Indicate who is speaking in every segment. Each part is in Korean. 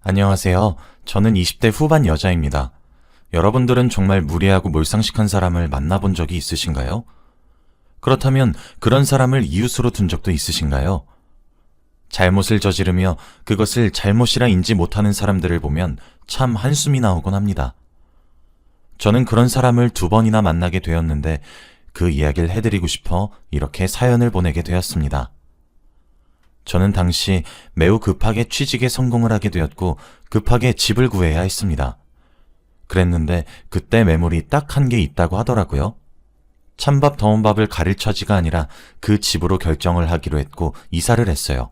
Speaker 1: 안녕하세요. 저는 20대 후반 여자입니다. 여러분들은 정말 무례하고 몰상식한 사람을 만나본 적이 있으신가요? 그렇다면 그런 사람을 이웃으로 둔 적도 있으신가요? 잘못을 저지르며 그것을 잘못이라 인지 못하는 사람들을 보면 참 한숨이 나오곤 합니다. 저는 그런 사람을 2번이나 만나게 되었는데 그 이야기를 해드리고 싶어 이렇게 사연을 보내게 되었습니다. 저는 당시 매우 급하게 취직에 성공을 하게 되었고 급하게 집을 구해야 했습니다. 그랬는데 그때 매물이 딱 1개 있다고 하더라고요. 찬밥 더운 밥을 가릴 처지가 아니라 그 집으로 결정을 하기로 했고 이사를 했어요.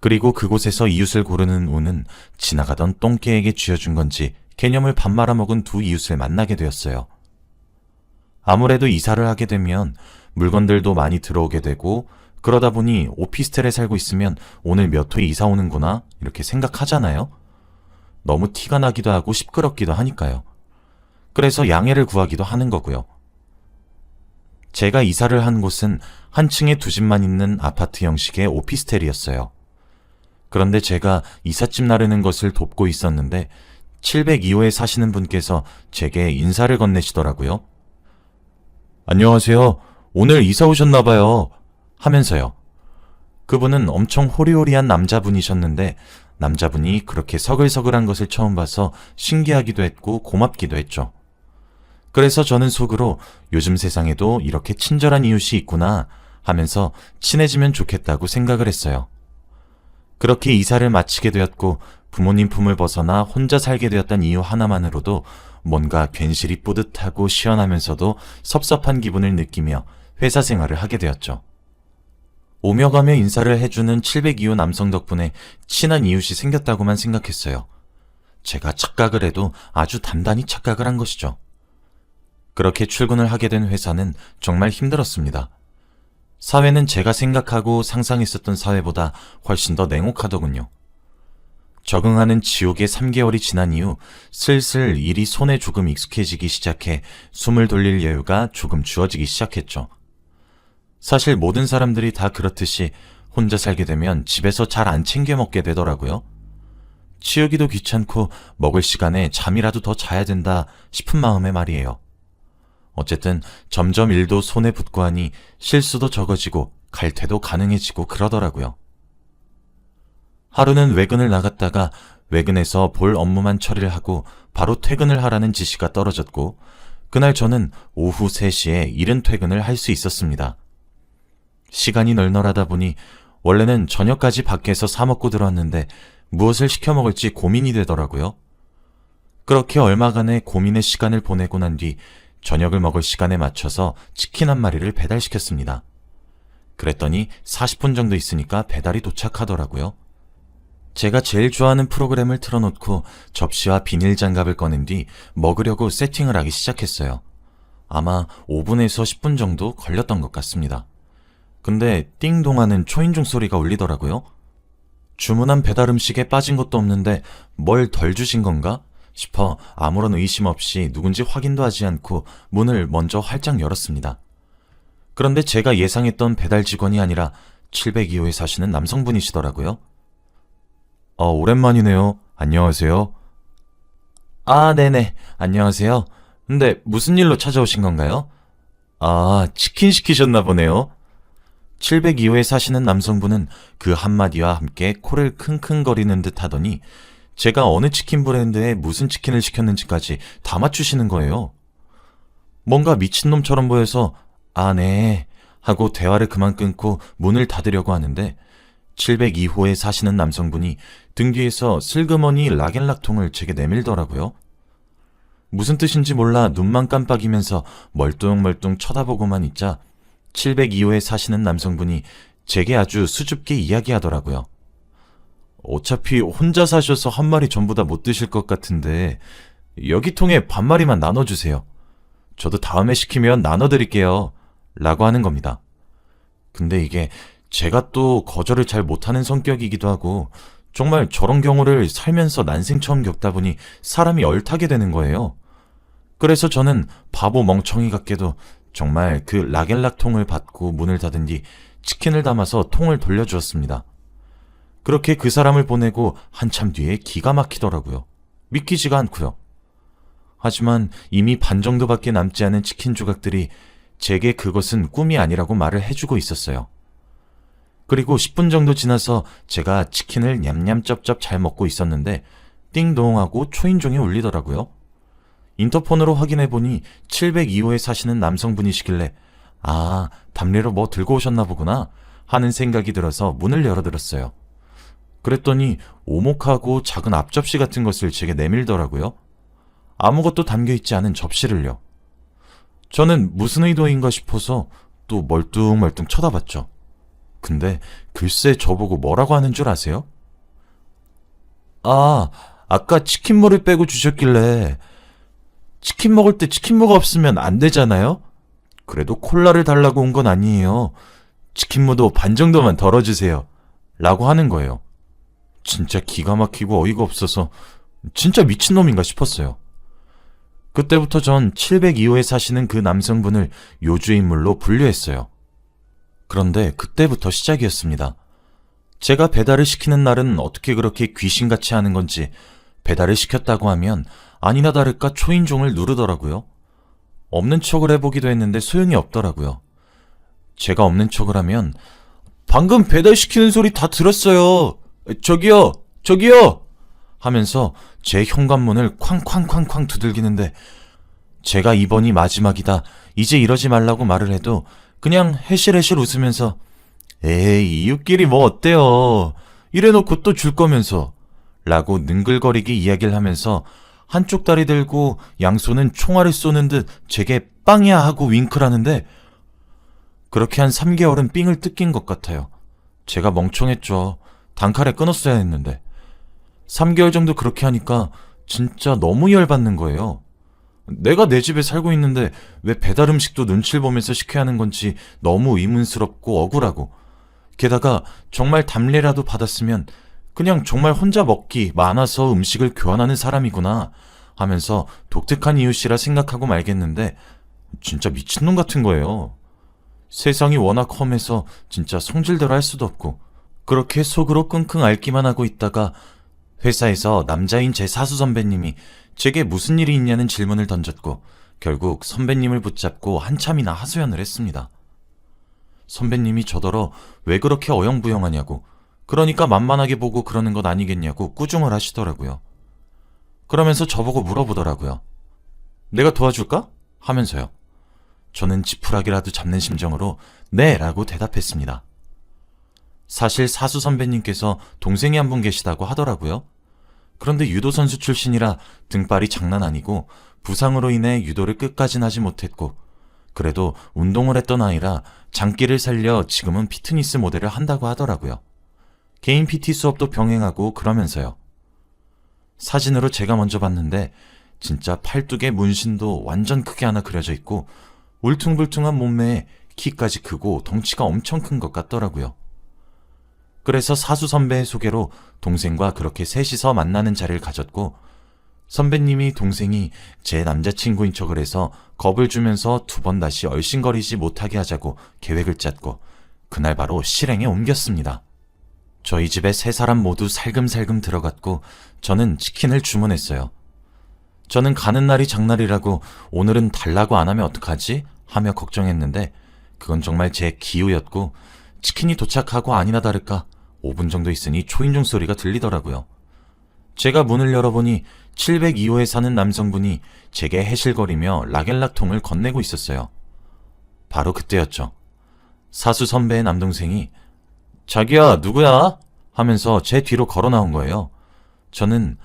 Speaker 1: 그리고 그곳에서 이웃을 고르는 운은 지나가던 똥개에게 쥐어준 건지 개념을 밥 말아먹은 2 이웃을 만나게 되었어요. 아무래도 이사를 하게 되면 물건들도 많이 들어오게 되고 그러다 보니 오피스텔에 살고 있으면 오늘 몇 호 이사 오는구나 이렇게 생각하잖아요. 너무 티가 나기도 하고 시끄럽기도 하니까요. 그래서 양해를 구하기도 하는 거고요. 제가 이사를 한 곳은 한 층에 2집만 있는 아파트 형식의 오피스텔이었어요. 그런데 제가 이삿짐 나르는 것을 돕고 있었는데 702호에 사시는 분께서 제게 인사를 건네시더라고요. 안녕하세요. 오늘 이사 오셨나봐요. 하면서요. 그분은 엄청 호리호리한 남자분이셨는데 남자분이 그렇게 서글서글한 것을 처음 봐서 신기하기도 했고 고맙기도 했죠. 그래서 저는 속으로 요즘 세상에도 이렇게 친절한 이웃이 있구나 하면서 친해지면 좋겠다고 생각을 했어요. 그렇게 이사를 마치게 되었고 부모님 품을 벗어나 혼자 살게 되었던 이유 하나만으로도 뭔가 괜시리 뿌듯하고 시원하면서도 섭섭한 기분을 느끼며 회사 생활을 하게 되었죠. 오며 가며 인사를 해주는 702호 남성 덕분에 친한 이웃이 생겼다고만 생각했어요. 제가 착각을 해도 아주 단단히 착각을 한 것이죠. 그렇게 출근을 하게 된 회사는 정말 힘들었습니다. 사회는 제가 생각하고 상상했었던 사회보다 훨씬 더 냉혹하더군요. 적응하는 지옥의 3개월이 지난 이후 슬슬 일이 손에 조금 익숙해지기 시작해 숨을 돌릴 여유가 조금 주어지기 시작했죠. 사실 모든 사람들이 다 그렇듯이 혼자 살게 되면 집에서 잘 안 챙겨 먹게 되더라고요. 치우기도 귀찮고 먹을 시간에 잠이라도 더 자야 된다 싶은 마음에 말이에요. 어쨌든 점점 일도 손에 붙고 하니 실수도 적어지고 갈퇴도 가능해지고 그러더라고요. 하루는 외근을 나갔다가 외근에서 볼 업무만 처리를 하고 바로 퇴근을 하라는 지시가 떨어졌고 그날 저는 오후 3시에 이른 퇴근을 할 수 있었습니다. 시간이 널널하다 보니 원래는 저녁까지 밖에서 사 먹고 들어왔는데 무엇을 시켜 먹을지 고민이 되더라고요. 그렇게 얼마간의 고민의 시간을 보내고 난 뒤 저녁을 먹을 시간에 맞춰서 치킨 1마리를 배달시켰습니다. 그랬더니 40분 정도 있으니까 배달이 도착하더라고요. 제가 제일 좋아하는 프로그램을 틀어놓고 접시와 비닐 장갑을 꺼낸 뒤 먹으려고 세팅을 하기 시작했어요. 아마 5분에서 10분 정도 걸렸던 것 같습니다. 근데 띵동 하는 초인종 소리가 울리더라고요. 주문한 배달 음식에 빠진 것도 없는데 뭘 덜 주신 건가 싶어 아무런 의심 없이 누군지 확인도 하지 않고 문을 먼저 활짝 열었습니다. 그런데 제가 예상했던 배달 직원이 아니라 702호에 사시는 남성분이시더라고요. 오랜만이네요. 안녕하세요. 네네. 안녕하세요. 근데 무슨 일로 찾아오신 건가요? 치킨 시키셨나 보네요. 702호에 사시는 남성분은 그 한마디와 함께 코를 킁킁거리는 듯 하더니 제가 어느 치킨 브랜드에 무슨 치킨을 시켰는지까지 다 맞추시는 거예요. 뭔가 미친놈처럼 보여서 네 하고 대화를 그만 끊고 문을 닫으려고 하는데 702호에 사시는 남성분이 등 뒤에서 슬그머니 락앤락통을 제게 내밀더라고요. 무슨 뜻인지 몰라 눈만 깜빡이면서 멀뚱멀뚱 쳐다보고만 있자 702호에 사시는 남성분이 제게 아주 수줍게 이야기하더라고요. 어차피 혼자 사셔서 한 마리 전부 다 못 드실 것 같은데 여기 통에 반마리만 나눠주세요. 저도 다음에 시키면 나눠드릴게요. 라고 하는 겁니다. 근데 이게 제가 또 거절을 잘 못하는 성격이기도 하고 정말 저런 경우를 살면서 난생 처음 겪다 보니 사람이 얼타게 되는 거예요. 그래서 저는 바보 멍청이 같게도 정말 그 락앤락 통을 받고 문을 닫은 뒤 치킨을 담아서 통을 돌려주었습니다. 그렇게 그 사람을 보내고 한참 뒤에 기가 막히더라고요. 믿기지가 않고요. 하지만 이미 반 정도밖에 남지 않은 치킨 조각들이 제게 그것은 꿈이 아니라고 말을 해주고 있었어요. 그리고 10분 정도 지나서 제가 치킨을 냠냠쩝쩝 잘 먹고 있었는데 띵동 하고 초인종이 울리더라고요. 인터폰으로 확인해보니 702호에 사시는 남성분이시길래 아, 담례로 뭐 들고 오셨나 보구나 하는 생각이 들어서 문을 열어드렸어요. 그랬더니 오목하고 작은 앞접시 같은 것을 제게 내밀더라고요. 아무것도 담겨있지 않은 접시를요. 저는 무슨 의도인가 싶어서 또 멀뚱멀뚱 쳐다봤죠. 근데 글쎄 저보고 뭐라고 하는 줄 아세요? 아, 아까 치킨무를 빼고 주셨길래 치킨 먹을 때 치킨무가 없으면 안 되잖아요? 그래도 콜라를 달라고 온 건 아니에요. 치킨무도 반 정도만 덜어주세요. 라고 하는 거예요. 진짜 기가 막히고 어이가 없어서 진짜 미친놈인가 싶었어요. 그때부터 전 702호에 사시는 그 남성분을 요주의 인물로 분류했어요. 그런데 그때부터 시작이었습니다. 제가 배달을 시키는 날은 어떻게 그렇게 귀신같이 하는 건지 배달을 시켰다고 하면 아니나 다를까 초인종을 누르더라고요. 없는 척을 해보기도 했는데 소용이 없더라고요. 제가 없는 척을 하면 방금 배달시키는 소리 다 들었어요. 저기요! 하면서 제 현관문을 쾅쾅쾅쾅 두들기는데 제가 이번이 마지막이다. 이제 이러지 말라고 말을 해도 그냥 해실해실 웃으면서 에이 이웃끼리 뭐 어때요. 이래놓고 또 줄 거면서 라고 능글거리게 이야기를 하면서 한쪽 다리 들고 양손은 총알을 쏘는 듯 제게 빵이야 하고 윙크를 하는데 그렇게 한 3개월은 삥을 뜯긴 것 같아요. 제가 멍청했죠. 단칼에 끊었어야 했는데 3개월 정도 그렇게 하니까 진짜 너무 열받는 거예요. 내가 내 집에 살고 있는데 왜 배달 음식도 눈치를 보면서 시켜야 하는 건지 너무 의문스럽고 억울하고 게다가 정말 담례라도 받았으면 그냥 정말 혼자 먹기 많아서 음식을 교환하는 사람이구나 하면서 독특한 이웃이라 생각하고 말겠는데 진짜 미친놈 같은 거예요. 세상이 워낙 험해서 진짜 성질대로 할 수도 없고 그렇게 속으로 끙끙 앓기만 하고 있다가 회사에서 남자인 제 사수 선배님이 제게 무슨 일이 있냐는 질문을 던졌고 결국 선배님을 붙잡고 한참이나 하소연을 했습니다. 선배님이 저더러 왜 그렇게 어영부영하냐고 그러니까 만만하게 보고 그러는 것 아니겠냐고 꾸중을 하시더라고요. 그러면서 저보고 물어보더라고요. 내가 도와줄까? 하면서요. 저는 지푸라기라도 잡는 심정으로 네 라고 대답했습니다. 사실 사수 선배님께서 동생이 한 분 계시다고 하더라고요. 그런데 유도 선수 출신이라 등발이 장난 아니고 부상으로 인해 유도를 끝까진 하지 못했고 그래도 운동을 했던 아이라 장기를 살려 지금은 피트니스 모델을 한다고 하더라고요. 개인 PT 수업도 병행하고 그러면서요. 사진으로 제가 먼저 봤는데 진짜 팔뚝에 문신도 완전 크게 하나 그려져 있고 울퉁불퉁한 몸매에 키까지 크고 덩치가 엄청 큰 것 같더라고요. 그래서 사수 선배의 소개로 동생과 그렇게 셋이서 만나는 자리를 가졌고 선배님이 동생이 제 남자친구인 척을 해서 겁을 주면서 2번 다시 얼씬거리지 못하게 하자고 계획을 짰고 그날 바로 실행에 옮겼습니다. 저희 집에 3사람 모두 살금살금 들어갔고 저는 치킨을 주문했어요. 저는 가는 날이 장날이라고 오늘은 달라고 안 하면 어떡하지? 하며 걱정했는데 그건 정말 제 기우였고 치킨이 도착하고 아니나 다를까 5분 정도 있으니 초인종 소리가 들리더라고요. 제가 문을 열어보니 702호에 사는 남성분이 제게 해실거리며 락앤락통을 건네고 있었어요. 바로 그때였죠. 사수 선배의 남동생이 자기야 누구야? 하면서 제 뒤로 걸어 나온 거예요. 저는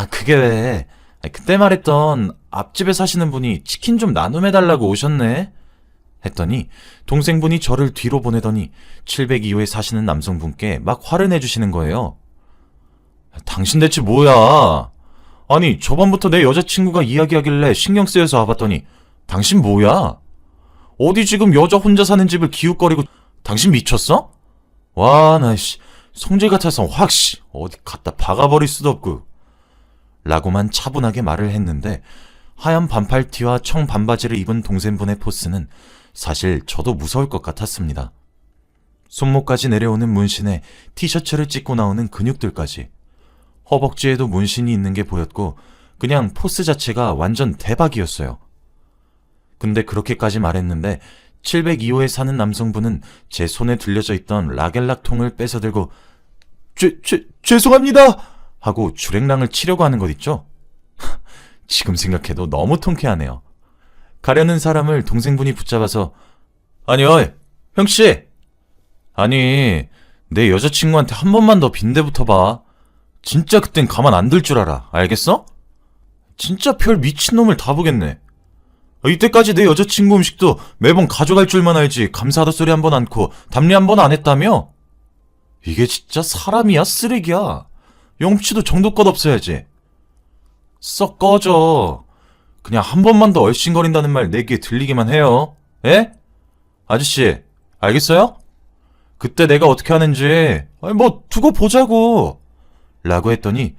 Speaker 1: 그게 왜 그때 말했던 앞집에 사시는 분이 치킨 좀 나눔해달라고 오셨네? 했더니 동생분이 저를 뒤로 보내더니 702호에 사시는 남성분께 막 화를 내주시는 거예요. 당신 대체 뭐야? 아니 저번부터 내 여자친구가 이야기하길래 신경 쓰여서 와봤더니 당신 뭐야? 어디 지금 여자 혼자 사는 집을 기웃거리고 당신 미쳤어? 와 나 성질 같아서 확 어디 갖다 박아버릴 수도 없고 라고만 차분하게 말을 했는데 하얀 반팔티와 청 반바지를 입은 동생분의 포스는 사실 저도 무서울 것 같았습니다. 손목까지 내려오는 문신에 티셔츠를 찢고 나오는 근육들까지. 허벅지에도 문신이 있는 게 보였고 그냥 포스 자체가 완전 대박이었어요. 근데 그렇게까지 말했는데 702호에 사는 남성분은 제 손에 들려져 있던 라겔락 통을 뺏어들고 죄송합니다! 하고 주랭랑을 치려고 하는 것 있죠? 지금 생각해도 너무 통쾌하네요. 가려는 사람을 동생분이 붙잡아서 아니 어이 형씨! 아니 내 여자친구한테 한 번만 더 빈대 붙어봐. 진짜 그땐 가만 안 둘 줄 알아. 알겠어? 진짜 별 미친놈을 다 보겠네. 이때까지 내 여자친구 음식도 매번 가져갈 줄만 알지 감사하다 소리 한 번 않고 답례 한 번 안 했다며? 이게 진짜 사람이야 쓰레기야. 영치도 정도껏 없어야지. 썩 꺼져. 그냥 한 번만 더 얼씬거린다는 말 내 귀에 들리기만 해요. 에? 아저씨 알겠어요? 그때 내가 어떻게 하는지 뭐 두고 보자고 라고 했더니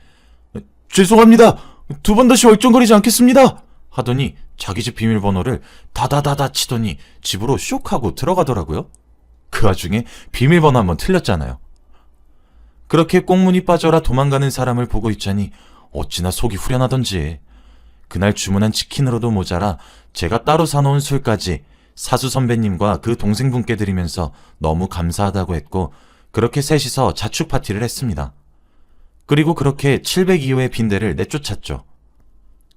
Speaker 1: 죄송합니다. 두 번 다시 얼쩡거리지 않겠습니다 하더니 자기 집 비밀번호를 다다다다 치더니 집으로 쇽 하고 들어가더라고요. 그 와중에 비밀번호 한번 틀렸잖아요. 그렇게 꽁문이 빠져라 도망가는 사람을 보고 있자니 어찌나 속이 후련하던지. 그날 주문한 치킨으로도 모자라 제가 따로 사놓은 술까지 사수 선배님과 그 동생분께 드리면서 너무 감사하다고 했고 그렇게 셋이서 자축 파티를 했습니다. 그리고 그렇게 702호의 빈대를 내쫓았죠.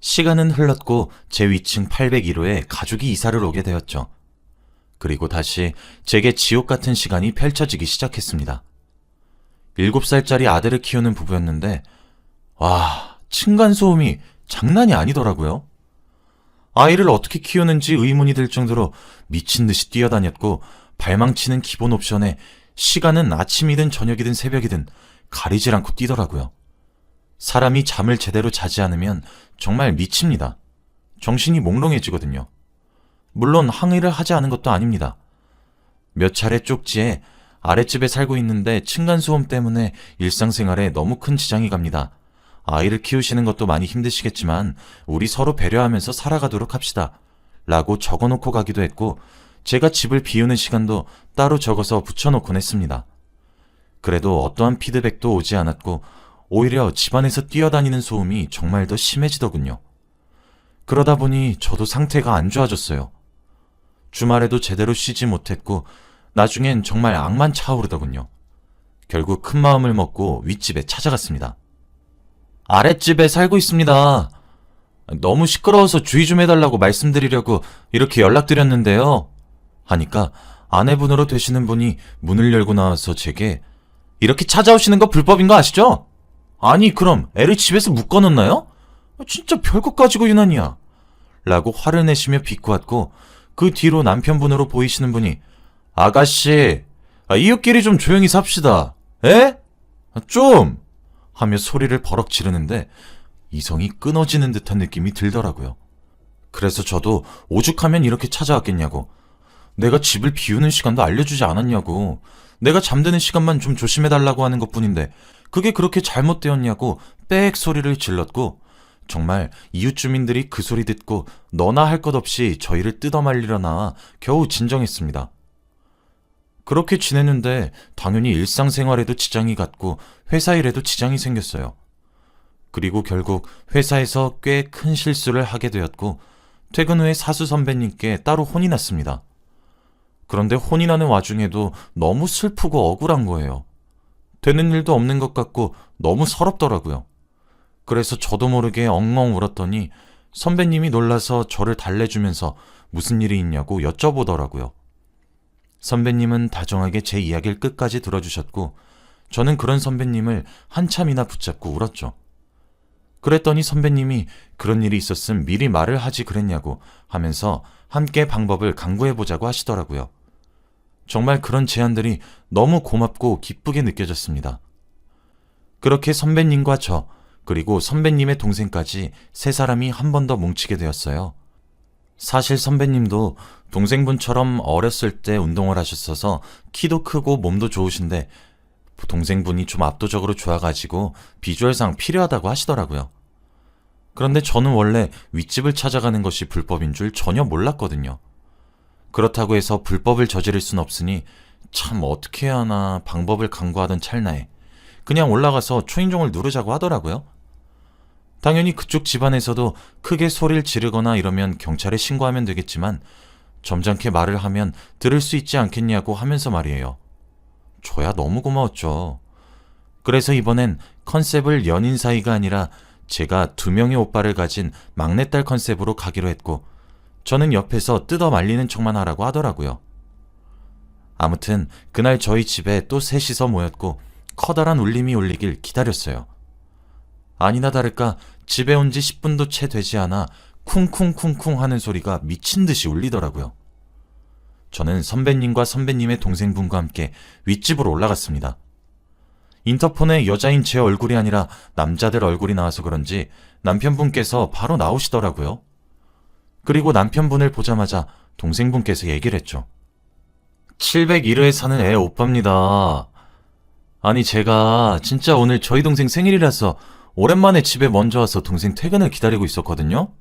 Speaker 1: 시간은 흘렀고 제 위층 801호에 가족이 이사를 오게 되었죠. 그리고 다시 제게 지옥 같은 시간이 펼쳐지기 시작했습니다. 7살짜리 아들을 키우는 부부였는데 와, 층간소음이 장난이 아니더라고요. 아이를 어떻게 키우는지 의문이 들 정도로 미친 듯이 뛰어다녔고 발망치는 기본 옵션에 시간은 아침이든 저녁이든 새벽이든 가리질 않고 뛰더라고요. 사람이 잠을 제대로 자지 않으면 정말 미칩니다. 정신이 몽롱해지거든요. 물론 항의를 하지 않은 것도 아닙니다. 몇 차례 쪽지에 아랫집에 살고 있는데 층간소음 때문에 일상생활에 너무 큰 지장이 갑니다. 아이를 키우시는 것도 많이 힘드시겠지만 우리 서로 배려하면서 살아가도록 합시다. 라고 적어놓고 가기도 했고 제가 집을 비우는 시간도 따로 적어서 붙여놓곤 했습니다. 그래도 어떠한 피드백도 오지 않았고 오히려 집안에서 뛰어다니는 소음이 정말 더 심해지더군요. 그러다 보니 저도 상태가 안 좋아졌어요. 주말에도 제대로 쉬지 못했고 나중엔 정말 악만 차오르더군요. 결국 큰 마음을 먹고 윗집에 찾아갔습니다. 아랫집에 살고 있습니다. 너무 시끄러워서 주의 좀 해달라고 말씀드리려고 이렇게 연락드렸는데요. 하니까 아내분으로 되시는 분이 문을 열고 나와서 제게 이렇게 찾아오시는 거 불법인 거 아시죠? 아니 그럼 애를 집에서 묶어놓나요? 진짜 별것 가지고 유난이야. 라고 화를 내시며 비꼬았고 그 뒤로 남편분으로 보이시는 분이 아가씨, 이웃끼리 좀 조용히 삽시다. 에? 좀! 하며 소리를 버럭 지르는데 이성이 끊어지는 듯한 느낌이 들더라고요. 그래서 저도 오죽하면 이렇게 찾아왔겠냐고. 내가 집을 비우는 시간도 알려주지 않았냐고. 내가 잠드는 시간만 좀 조심해달라고 하는 것뿐인데 그게 그렇게 잘못되었냐고 빽 소리를 질렀고 정말 이웃 주민들이 그 소리 듣고 너나 할 것 없이 저희를 뜯어말리려 나와 겨우 진정했습니다. 그렇게 지냈는데 당연히 일상생활에도 지장이 갔고 회사 일에도 지장이 생겼어요. 그리고 결국 회사에서 꽤 큰 실수를 하게 되었고 퇴근 후에 사수 선배님께 따로 혼이 났습니다. 그런데 혼이 나는 와중에도 너무 슬프고 억울한 거예요. 되는 일도 없는 것 같고 너무 서럽더라고요. 그래서 저도 모르게 엉엉 울었더니 선배님이 놀라서 저를 달래주면서 무슨 일이 있냐고 여쭤보더라고요. 선배님은 다정하게 제 이야기를 끝까지 들어주셨고 저는 그런 선배님을 한참이나 붙잡고 울었죠. 그랬더니 선배님이 그런 일이 있었음 미리 말을 하지 그랬냐고 하면서 함께 방법을 강구해보자고 하시더라고요. 정말 그런 제안들이 너무 고맙고 기쁘게 느껴졌습니다. 그렇게 선배님과 저 그리고 선배님의 동생까지 세 사람이 한 번 더 뭉치게 되었어요. 사실 선배님도 동생분처럼 어렸을 때 운동을 하셨어서 키도 크고 몸도 좋으신데 동생분이 좀 압도적으로 좋아가지고 비주얼상 필요하다고 하시더라고요. 그런데 저는 원래 윗집을 찾아가는 것이 불법인 줄 전혀 몰랐거든요. 그렇다고 해서 불법을 저지를 순 없으니 참 어떻게 해야 하나 방법을 강구하던 찰나에 그냥 올라가서 초인종을 누르자고 하더라고요. 당연히 그쪽 집안에서도 크게 소리를 지르거나 이러면 경찰에 신고하면 되겠지만 점잖게 말을 하면 들을 수 있지 않겠냐고 하면서 말이에요. 저야 너무 고마웠죠. 그래서 이번엔 컨셉을 연인 사이가 아니라 제가 2명의 오빠를 가진 막내딸 컨셉으로 가기로 했고 저는 옆에서 뜯어 말리는 척만 하라고 하더라고요. 아무튼 그날 저희 집에 또 셋이서 모였고 커다란 울림이 울리길 기다렸어요. 아니나 다를까 집에 온 지 10분도 채 되지 않아 쿵쿵쿵쿵 하는 소리가 미친 듯이 울리더라고요. 저는 선배님과 선배님의 동생분과 함께 윗집으로 올라갔습니다. 인터폰에 여자인 제 얼굴이 아니라 남자들 얼굴이 나와서 그런지 남편분께서 바로 나오시더라고요. 그리고 남편분을 보자마자 동생분께서 얘기를 했죠. 701호에 사는 애 오빠입니다. 아니 제가 진짜 오늘 저희 동생 생일이라서 오랜만에 집에 먼저 와서 동생 퇴근을 기다리고 있었거든요.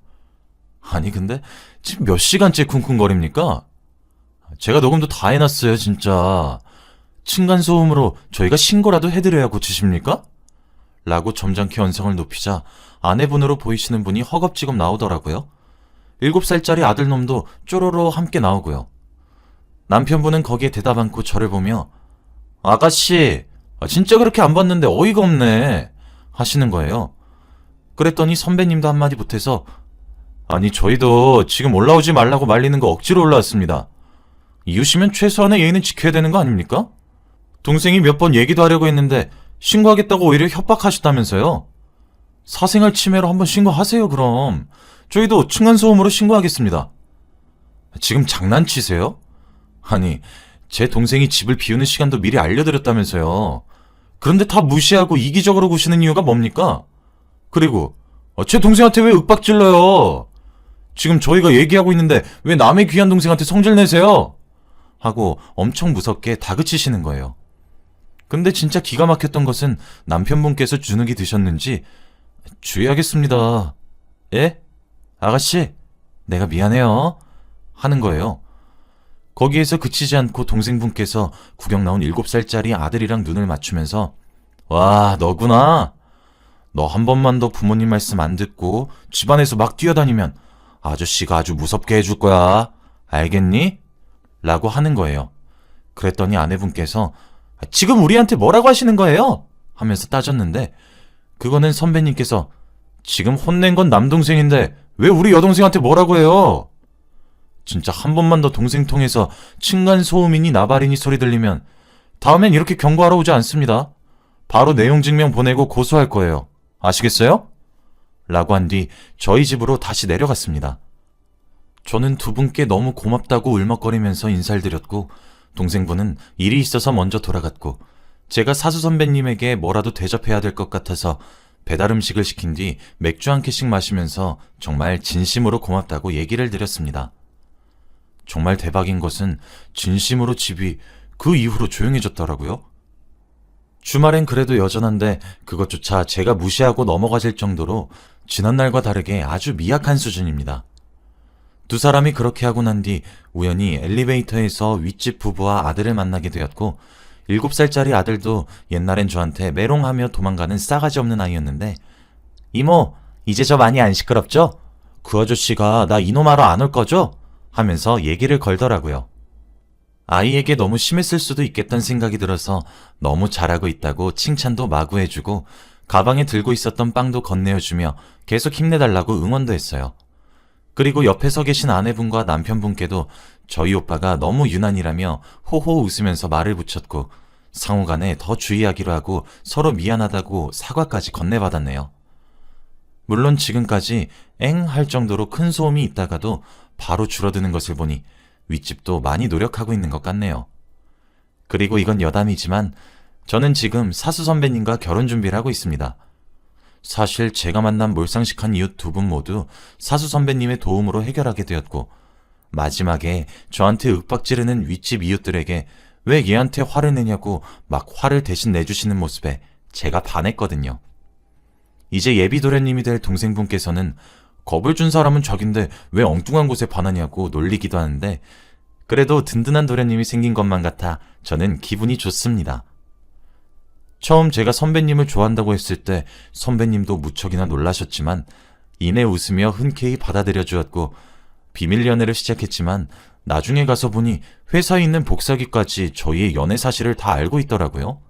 Speaker 1: 아니 근데 지금 몇 시간째 쿵쿵거립니까? 제가 녹음도 다 해놨어요 진짜. 층간소음으로 저희가 신고라도 해드려야 고치십니까? 라고 점잖게 언성을 높이자 아내분으로 보이시는 분이 허겁지겁 나오더라고요. 7살짜리 아들놈도 쪼로로 함께 나오고요. 남편분은 거기에 대답 않고 저를 보며 아가씨 진짜 그렇게 안 봤는데 어이가 없네 하시는 거예요. 그랬더니 선배님도 한마디 보태서 아니 저희도 지금 올라오지 말라고 말리는 거 억지로 올라왔습니다. 이웃이면 최소한의 예의는 지켜야 되는 거 아닙니까? 동생이 몇 번 얘기도 하려고 했는데 신고하겠다고 오히려 협박하셨다면서요. 사생활 침해로 한번 신고하세요 그럼. 저희도 층간소음으로 신고하겠습니다. 지금 장난치세요? 아니 제 동생이 집을 비우는 시간도 미리 알려드렸다면서요. 그런데 다 무시하고 이기적으로 구시는 이유가 뭡니까? 그리고 제 동생한테 왜 윽박질러요? 지금 저희가 얘기하고 있는데 왜 남의 귀한 동생한테 성질 내세요? 하고 엄청 무섭게 다그치시는 거예요. 근데 진짜 기가 막혔던 것은 남편분께서 주눅이 드셨는지 주의하겠습니다. 예? 아가씨, 내가 미안해요. 하는 거예요. 거기에서 그치지 않고 동생분께서 구경 나온 7살짜리 아들이랑 눈을 맞추면서 와, 너구나. 너 한 번만 더 부모님 말씀 안 듣고 집안에서 막 뛰어다니면 아저씨가 아주 무섭게 해줄 거야. 알겠니? 라고 하는 거예요. 그랬더니 아내분께서 지금 우리한테 뭐라고 하시는 거예요? 하면서 따졌는데 그거는 선배님께서 지금 혼낸 건 남동생인데 왜 우리 여동생한테 뭐라고 해요? 진짜 한 번만 더 동생 통해서 층간소음이니 나발이니 소리 들리면 다음엔 이렇게 경고하러 오지 않습니다. 바로 내용 증명 보내고 고소할 거예요. 아시겠어요? 라고 한 뒤 저희 집으로 다시 내려갔습니다. 저는 두 분께 너무 고맙다고 울먹거리면서 인사를 드렸고 동생분은 일이 있어서 먼저 돌아갔고 제가 사수 선배님에게 뭐라도 대접해야 될 것 같아서 배달 음식을 시킨 뒤 맥주 한 캔씩 마시면서 정말 진심으로 고맙다고 얘기를 드렸습니다. 정말 대박인 것은 진심으로 집이 그 이후로 조용해졌더라고요. 주말엔 그래도 여전한데 그것조차 제가 무시하고 넘어가질 정도로 지난날과 다르게 아주 미약한 수준입니다. 두 사람이 그렇게 하고 난 뒤 우연히 엘리베이터에서 윗집 부부와 아들을 만나게 되었고 7살짜리 아들도 옛날엔 저한테 메롱하며 도망가는 싸가지 없는 아이였는데 이모, 이제 저 많이 안 시끄럽죠? 그 아저씨가 나 이놈하러 안 올 거죠? 하면서 얘기를 걸더라고요. 아이에게 너무 심했을 수도 있겠다는 생각이 들어서 너무 잘하고 있다고 칭찬도 마구 해주고 가방에 들고 있었던 빵도 건네어주며 계속 힘내달라고 응원도 했어요. 그리고 옆에 서 계신 아내분과 남편분께도 저희 오빠가 너무 유난이라며 호호 웃으면서 말을 붙였고 상호간에 더 주의하기로 하고 서로 미안하다고 사과까지 건네받았네요. 물론 지금까지 엥 할 정도로 큰 소음이 있다가도 바로 줄어드는 것을 보니 윗집도 많이 노력하고 있는 것 같네요. 그리고 이건 여담이지만 저는 지금 사수 선배님과 결혼 준비를 하고 있습니다. 사실 제가 만난 몰상식한 이웃 두 분 모두 사수 선배님의 도움으로 해결하게 되었고 마지막에 저한테 윽박지르는 윗집 이웃들에게 왜 얘한테 화를 내냐고 막 화를 대신 내주시는 모습에 제가 반했거든요. 이제 예비도련님이 될 동생분께서는 겁을 준 사람은 적인데 왜 엉뚱한 곳에 반하냐고 놀리기도 하는데 그래도 든든한 도련님이 생긴 것만 같아 저는 기분이 좋습니다. 처음 제가 선배님을 좋아한다고 했을 때 선배님도 무척이나 놀라셨지만 이내 웃으며 흔쾌히 받아들여 주었고 비밀 연애를 시작했지만 나중에 가서 보니 회사에 있는 복사기까지 저희의 연애 사실을 다 알고 있더라고요.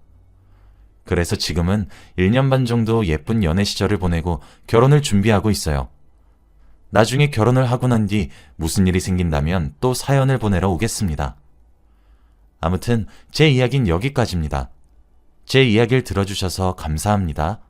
Speaker 1: 그래서 지금은 1년 반 정도 예쁜 연애 시절을 보내고 결혼을 준비하고 있어요. 나중에 결혼을 하고 난 뒤 무슨 일이 생긴다면 또 사연을 보내러 오겠습니다. 아무튼 제 이야기는 여기까지입니다. 제 이야기를 들어주셔서 감사합니다.